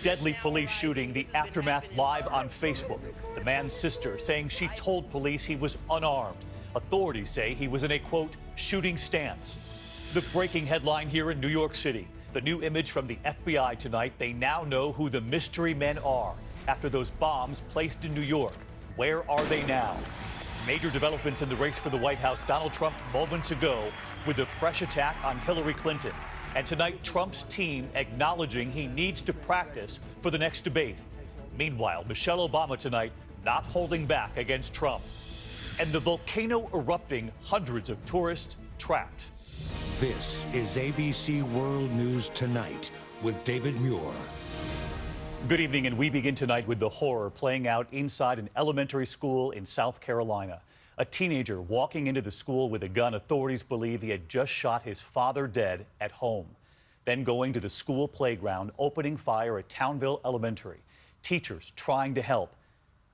Deadly police shooting, the aftermath live on Facebook. The man's sister saying she told police he was unarmed. Authorities say he was in a, quote, shooting stance. The breaking headline here in New York City. The new image from the FBI tonight. They now know who the mystery men are after those bombs placed in New York. Where are they now? Major developments in the race for the White House. Donald Trump moments ago with a fresh attack on Hillary Clinton. And tonight, Trump's team acknowledging he needs to practice for the next debate. Meanwhile, Michelle Obama tonight not holding back against Trump. And the volcano erupting, hundreds of tourists trapped. This is ABC World News Tonight with David Muir. Good evening, and we begin tonight with the horror playing out inside an elementary school in South Carolina. A teenager walking into the school with a gun. Authorities believe he had just shot his father dead at home. Then going to the school playground, opening fire at Townville Elementary. Teachers trying to help.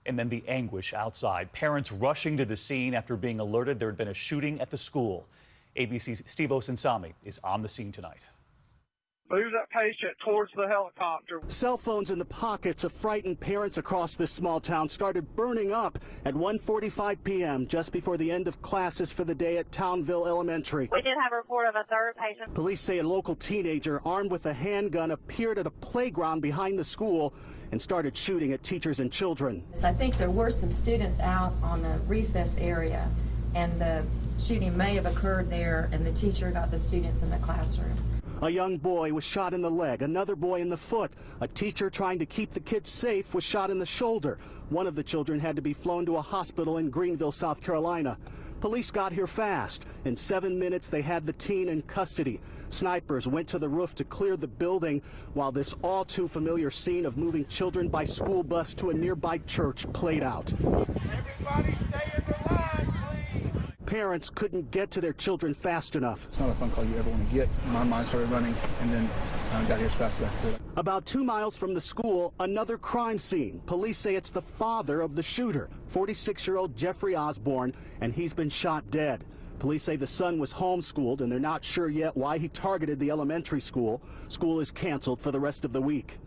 And then the anguish outside. Parents rushing to the scene after being alerted there had been a shooting at the school. ABC's Steve Osinsami is on the scene tonight. Move that patient towards the helicopter. Cell phones in the pockets of frightened parents across this small town started burning up at 1:45 p.m. just before the end of classes for the day at Townville Elementary. We did have a report of a third patient. Police say a local teenager armed with a handgun appeared at a playground behind the school and started shooting at teachers and children. I think there were some students out on the recess area, and the shooting may have occurred there, and the teacher got the students in the classroom. A young boy was shot in the leg, another boy in the foot. A teacher trying to keep the kids safe was shot in the shoulder. One of the children had to be flown to a hospital in Greenville, South Carolina. Police got here fast. In 7 minutes, they had the teen in custody. Snipers went to the roof to clear the building while this all too familiar scene of moving children by school bus to a nearby church played out. Everybody stay in the lines, please. Parents couldn't get to their children fast enough. It's not a phone call you ever want to get. My mind started running, and then got here as fast as I could. About 2 miles from the school, another crime scene. Police say it's the father of the shooter, 46-year-old Jeffrey Osborne, and he's been shot dead. Police say the son was homeschooled, and they're not sure yet why he targeted the elementary school. School is canceled for the rest of the week.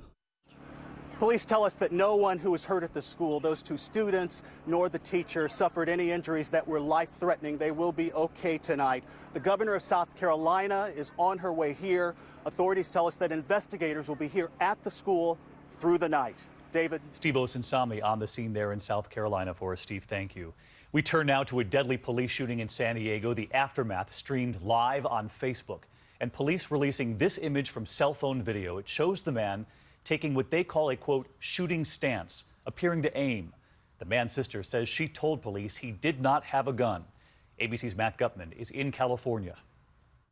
Police tell us that no one who was hurt at the school, those two students, nor the teacher, suffered any injuries that were life-threatening. They will be okay tonight. The governor of South Carolina is on her way here. Authorities tell us that investigators will be here at the school through the night. David. Steve Osinsami on the scene there in South Carolina for us. Steve, thank you. We turn now to a deadly police shooting in San Diego. The aftermath streamed live on Facebook, and police releasing this image from cell phone video. It shows the man taking what they call a, quote, shooting stance, appearing to aim. The man's sister says she told police he did not have a gun. ABC's Matt Gutman is in California.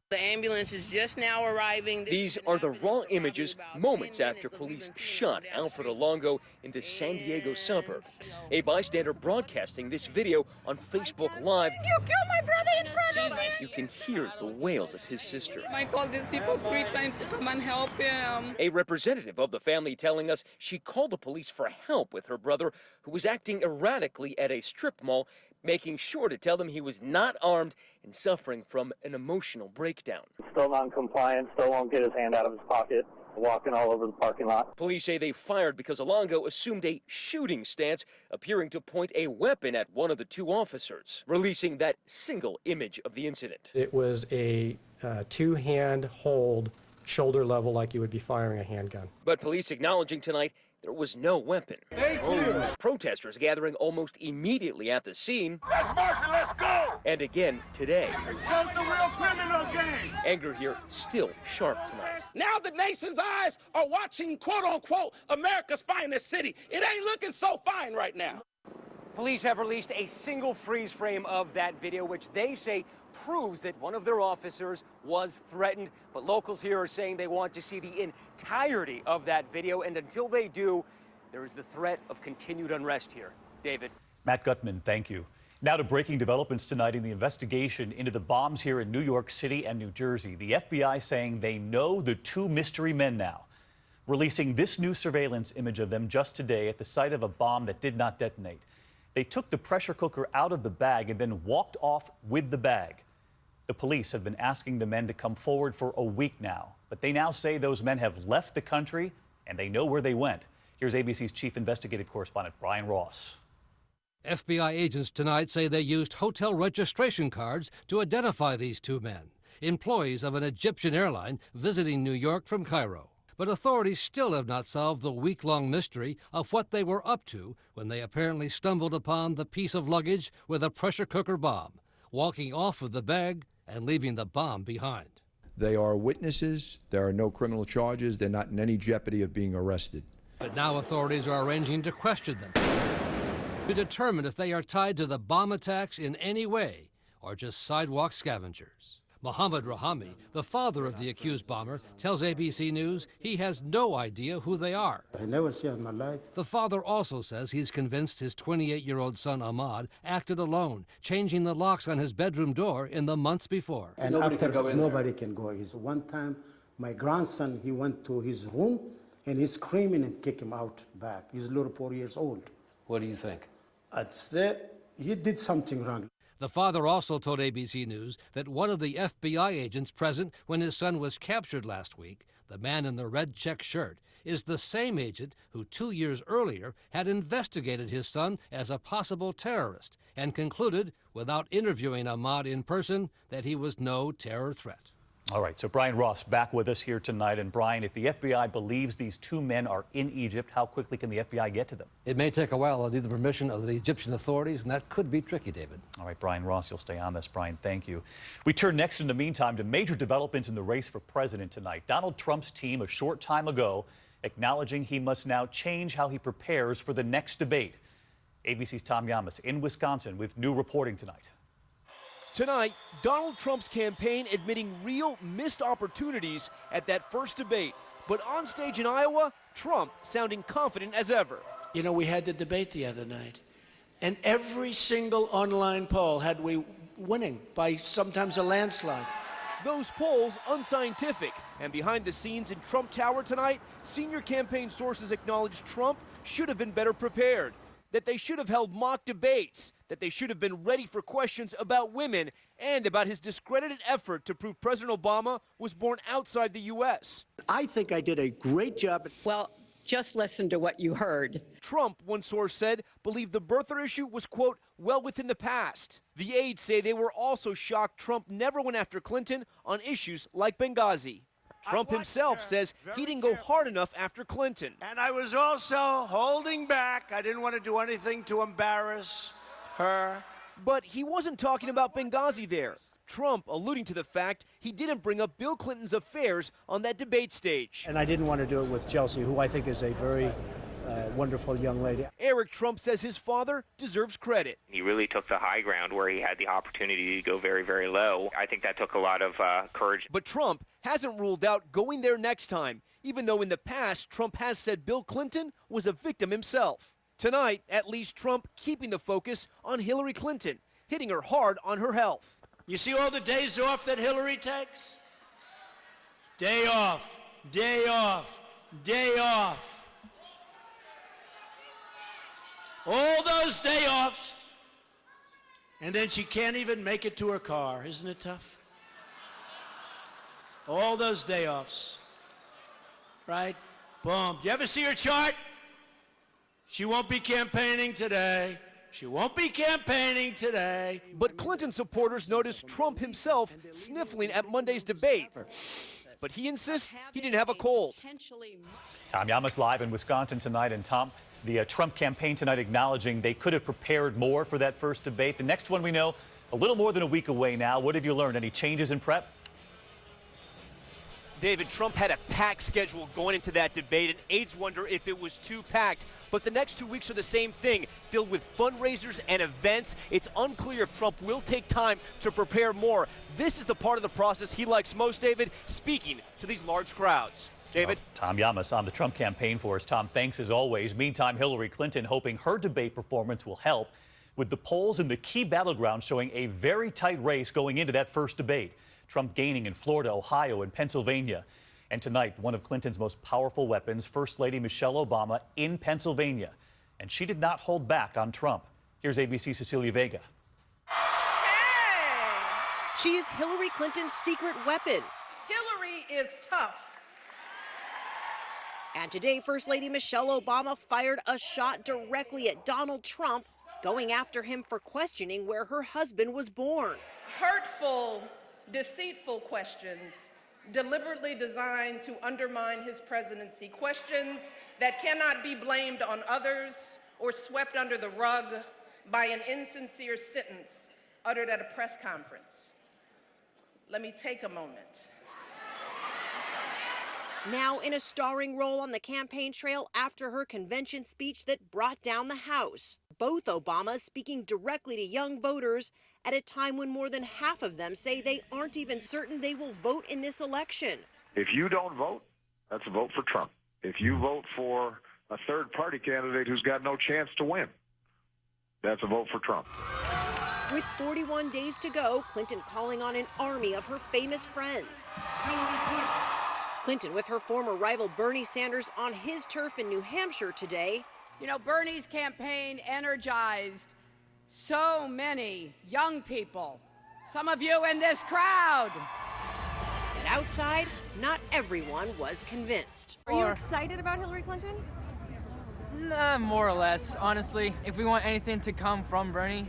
The ambulance is just now arriving. These are the raw images moments after police shot Alfredo Longo in the San Diego suburb. A bystander broadcasting this video on Facebook Live. You killed my brother in front of me. You can hear the wails of his sister. I called these people 3 times to come and help him. A representative of the family telling us she called the police for help with her brother, who was acting erratically at a strip mall, making sure to tell them he was not armed and suffering from an emotional breakdown. Still non-compliant, still won't get his hand out of his pocket, walking all over the parking lot. Police say they fired because Alongo assumed a shooting stance, appearing to point a weapon at one of the two officers, releasing that single image of the incident. It was a two-hand hold, shoulder level, like you would be firing a handgun. But police acknowledging tonight there was no weapon. Thank you. Protesters gathering almost immediately at the scene. Let's march and let's go. And again today. Expose the real criminal gang. Anger here still sharp tonight. Now the nation's eyes are watching, quote unquote, America's finest city. It ain't looking so fine right now. Police have released a single freeze frame of that video, which they say proves that one of their officers was threatened. But locals here are saying they want to see the entirety of that video, and until they do, there is the threat of continued unrest here. David. Matt Gutman, thank you. Now to breaking developments tonight in the investigation into the bombs here in New York City and New Jersey. The FBI saying they know the two mystery men now, releasing this new surveillance image of them just today at the site of a bomb that did not detonate. They took the pressure cooker out of the bag and then walked off with the bag. The police have been asking the men to come forward for a week now, but they now say those men have left the country and they know where they went. Here's ABC's chief investigative correspondent, Brian Ross. FBI agents tonight say they used hotel registration cards to identify these two men, employees of an Egyptian airline visiting New York from Cairo. But authorities still have not solved the week-long mystery of what they were up to when they apparently stumbled upon the piece of luggage with a pressure cooker bomb, walking off with the bag and leaving the bomb behind. They are witnesses. There are no criminal charges. They're not in any jeopardy of being arrested. But now authorities are arranging to question them to determine if they are tied to the bomb attacks in any way or just sidewalk scavengers. Mohammed Rahami, the father of the accused bomber, tells ABC News he has no idea who they are. I never see in my life. The father also says he's convinced his 28-year-old son Ahmad acted alone, changing the locks on his bedroom door in the months before. And nobody can go in. Nobody can go. One time, my grandson, he went to his room and he's screaming and kick him out back. He's a little 4 years old. What do you think? I'd say he did something wrong. The father also told ABC News that one of the FBI agents present when his son was captured last week, the man in the red check shirt, is the same agent who 2 years earlier had investigated his son as a possible terrorist and concluded, without interviewing Ahmad in person, that he was no terror threat. All right, so Brian Ross back with us here tonight. And Brian, if the FBI believes these two men are in Egypt, how quickly can the FBI get to them? It may take a while. They'll need the permission of the Egyptian authorities, and that could be tricky, David. All right, Brian Ross, you'll stay on this. Brian, thank you. We turn next in the meantime to major developments in the race for president tonight. Donald Trump's team a short time ago acknowledging he must now change how he prepares for the next debate. ABC's Tom Yamas in Wisconsin with new reporting tonight. Tonight, Donald Trump's campaign admitting real missed opportunities at that first debate. But on stage in Iowa, Trump sounding confident as ever. You know, we had the debate the other night, and every single online poll had we winning by sometimes a landslide. Those polls unscientific. And behind the scenes in Trump Tower tonight, senior campaign sources acknowledged Trump should have been better prepared, that they should have held mock debates, that they should have been ready for questions about women and about his discredited effort to prove President Obama was born outside the U.S. I think I did a great job. Well, just listen to what you heard. Trump, one source said, believed the birther issue was, quote, well within the past. The aides say they were also shocked Trump never went after Clinton on issues like Benghazi. Trump himself says he didn't go hard enough after Clinton. And I was also holding back. I didn't want to do anything to embarrass her. But he wasn't talking about Benghazi there. Trump alluding to the fact he didn't bring up Bill Clinton's affairs on that debate stage. And I didn't want to do it with Chelsea, who I think is a very wonderful young lady. Eric Trump says his father deserves credit. He really took the high ground where he had the opportunity to go very, very low. I think that took a lot of courage. But Trump hasn't ruled out going there next time, even though in the past Trump has said Bill Clinton was a victim himself. Tonight, at least Trump keeping the focus on Hillary Clinton, hitting her hard on her health. You see all the days off that Hillary takes? Day off, day off, day off. All those day offs, and then she can't even make it to her car. Isn't it tough? All those day offs, right? Boom. Do you ever see her chart? She won't be campaigning today. She won't be campaigning today. But Clinton supporters noticed Trump himself sniffling at Monday's debate. But he insists he didn't have a cold. Tom Yamas live in Wisconsin tonight. And Tom, the Trump campaign tonight acknowledging they could have prepared more for that first debate. The next one we know a little more than a week away now. What have you learned? Any changes in prep? David, Trump had a packed schedule going into that debate, and aides wonder if it was too packed. But the next 2 weeks are the same thing, filled with fundraisers and events. It's unclear if Trump will take time to prepare more. This is the part of the process he likes most, David, speaking to these large crowds. David? Tom Yamas on the Trump campaign for us. Tom, thanks as always. Meantime, Hillary Clinton hoping her debate performance will help, with the polls in the key battleground showing a very tight race going into that first debate. Trump gaining in Florida, Ohio, and Pennsylvania. And tonight, one of Clinton's most powerful weapons, First Lady Michelle Obama in Pennsylvania. And she did not hold back on Trump. Here's ABC's Cecilia Vega. Hey! She is Hillary Clinton's secret weapon. Hillary is tough. And today, First Lady Michelle Obama fired a shot directly at Donald Trump, going after him for questioning where her husband was born. Hurtful, deceitful questions deliberately designed to undermine his presidency. Questions that cannot be blamed on others or swept under the rug by an insincere sentence uttered at a press conference. Let me take a moment. Now in a starring role on the campaign trail after her convention speech that brought down the House. Both Obamas speaking directly to young voters at a time when more than half of them say they aren't even certain they will vote in this election. If you don't vote, that's a vote for Trump. If you vote for a third-party candidate who's got no chance to win, that's a vote for Trump. With 41 days to go, Clinton calling on an army of her famous friends. Clinton with her former rival Bernie Sanders on his turf in New Hampshire today. You know, Bernie's campaign energized so many young people, some of you in this crowd. But outside, not everyone was convinced. Are you excited about Hillary Clinton? Nah, more or less. Honestly, if we want anything to come from Bernie,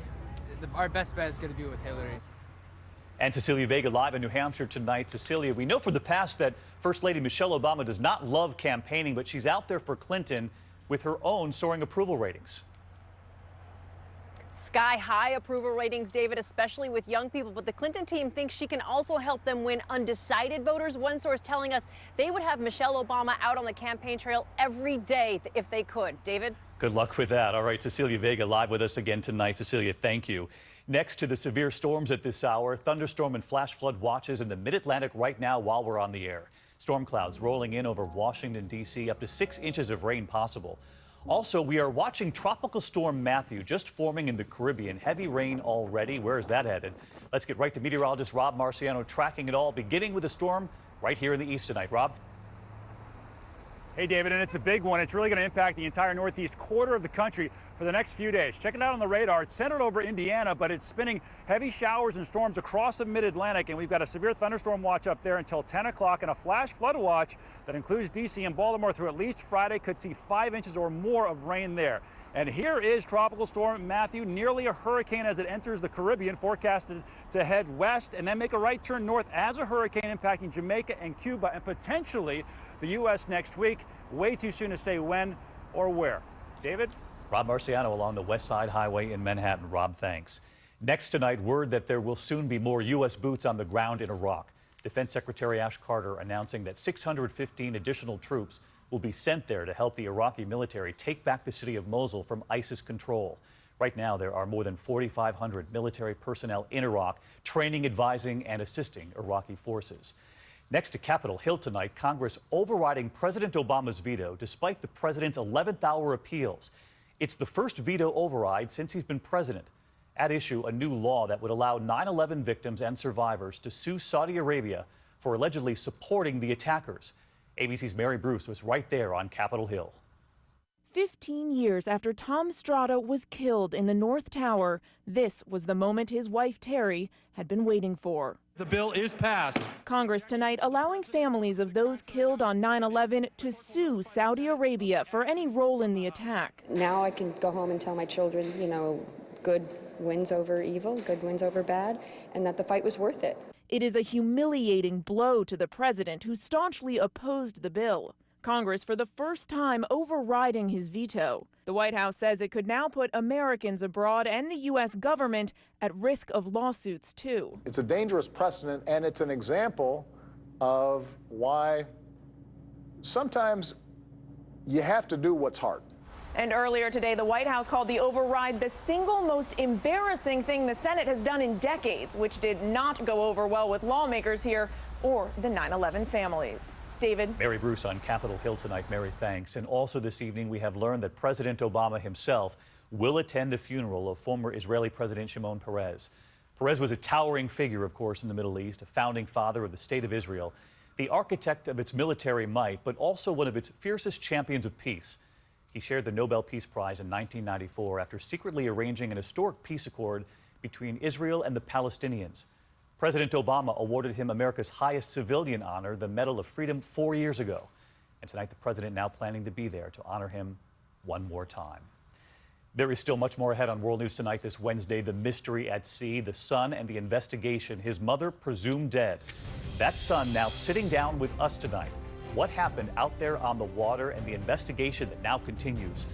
our best bet is going to be with Hillary. And Cecilia Vega live in New Hampshire tonight. Cecilia, we know from the past that First Lady Michelle Obama does not love campaigning, but she's out there for Clinton with her own soaring approval ratings. Sky-high approval ratings, David, especially with young people. But the Clinton team thinks she can also help them win undecided voters. One source telling us they would have Michelle Obama out on the campaign trail every day if they could. David? Good luck with that. All right, Cecilia Vega live with us again tonight. Cecilia, thank you. Next to the severe storms at this hour, thunderstorm and flash flood watches in the mid-Atlantic right now while we're on the air. Storm clouds rolling in over Washington, D.C., up to 6 inches of rain possible. Also, we are watching Tropical Storm Matthew just forming in the Caribbean. Heavy rain already. Where is that headed? Let's get right to meteorologist Rob Marciano tracking it all, beginning with the storm right here in the east tonight. Rob? Hey, David, and it's a big one. It's really going to impact the entire northeast quarter of the country for the next few days. Check it out on the radar. It's centered over Indiana, but it's spinning heavy showers and storms across the mid-Atlantic, and we've got a severe thunderstorm watch up there until 10 o'clock and a flash flood watch that includes D.C. and Baltimore through at least Friday. Could see 5 inches or more of rain there. And here is Tropical Storm Matthew, nearly a hurricane as it enters the Caribbean, forecasted to head west and then make a right turn north as a hurricane, impacting Jamaica and Cuba and potentially the U.S. next week. Way too soon to say when or where. David? Rob Marciano along the West Side Highway in Manhattan. Rob, thanks. Next tonight, word that there will soon be more U.S. boots on the ground in Iraq. Defense Secretary Ash Carter announcing that 615 additional troops will be sent there to help the Iraqi military take back the city of Mosul from ISIS control. Right now, there are more than 4,500 military personnel in Iraq, training, advising, and assisting Iraqi forces. Next to Capitol Hill tonight, Congress overriding President Obama's veto despite the president's 11th hour appeals. It's the first veto override since he's been president. At issue, a new law that would allow 9/11 victims and survivors to sue Saudi Arabia for allegedly supporting the attackers. ABC's Mary Bruce was right there on Capitol Hill. 15 years after Tom Strada was killed in the North Tower, this was the moment his wife Terry had been waiting for. The bill is passed. Congress tonight allowing families of those killed on 9/11 to sue Saudi Arabia for any role in the attack. Now I can go home and tell my children, you know, good wins over evil, good wins over bad, and that the fight was worth it. It is a humiliating blow to the president who staunchly opposed the bill. Congress for the first time overriding his veto. The White House says it could now put Americans abroad and the U.S. government at risk of lawsuits, too. It's a dangerous precedent, and it's an example of why sometimes you have to do what's hard. And earlier today, the White House called the override the single most embarrassing thing the Senate has done in decades, which did not go over well with lawmakers here or the 9/11 families. David? Mary Bruce on Capitol Hill tonight. Mary, thanks. And also this evening, we have learned that President Obama himself will attend the funeral of former Israeli President Shimon Peres. Peres was a towering figure, of course, in the Middle East, a founding father of the State of Israel, the architect of its military might, but also one of its fiercest champions of peace. He shared the Nobel Peace Prize in 1994 after secretly arranging an historic peace accord between Israel and the Palestinians. President Obama awarded him America's highest civilian honor, the Medal of Freedom, 4 years ago. And tonight, the president now planning to be there to honor him one more time. There is still much more ahead on World News Tonight this Wednesday. The mystery at sea, the son and the investigation, his mother presumed dead. That son now sitting down with us tonight. What happened out there on the water and the investigation that now continues.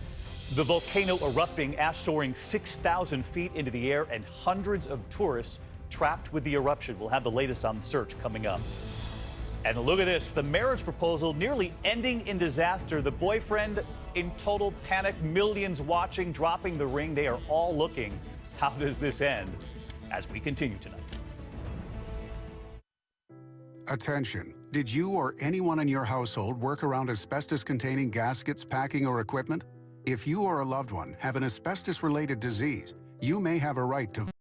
The volcano erupting, ash soaring 6,000 feet into the air, and hundreds of tourists trapped with the eruption. We'll have the latest on the search coming up. And look at this, the marriage proposal nearly ending in disaster. The boyfriend in total panic, millions watching, dropping the ring. They are all looking. How does this end? As we continue tonight. Attention. Did you or anyone in your household work around asbestos-containing gaskets, packing, or equipment? If you or a loved one have an asbestos-related disease, you may have a right to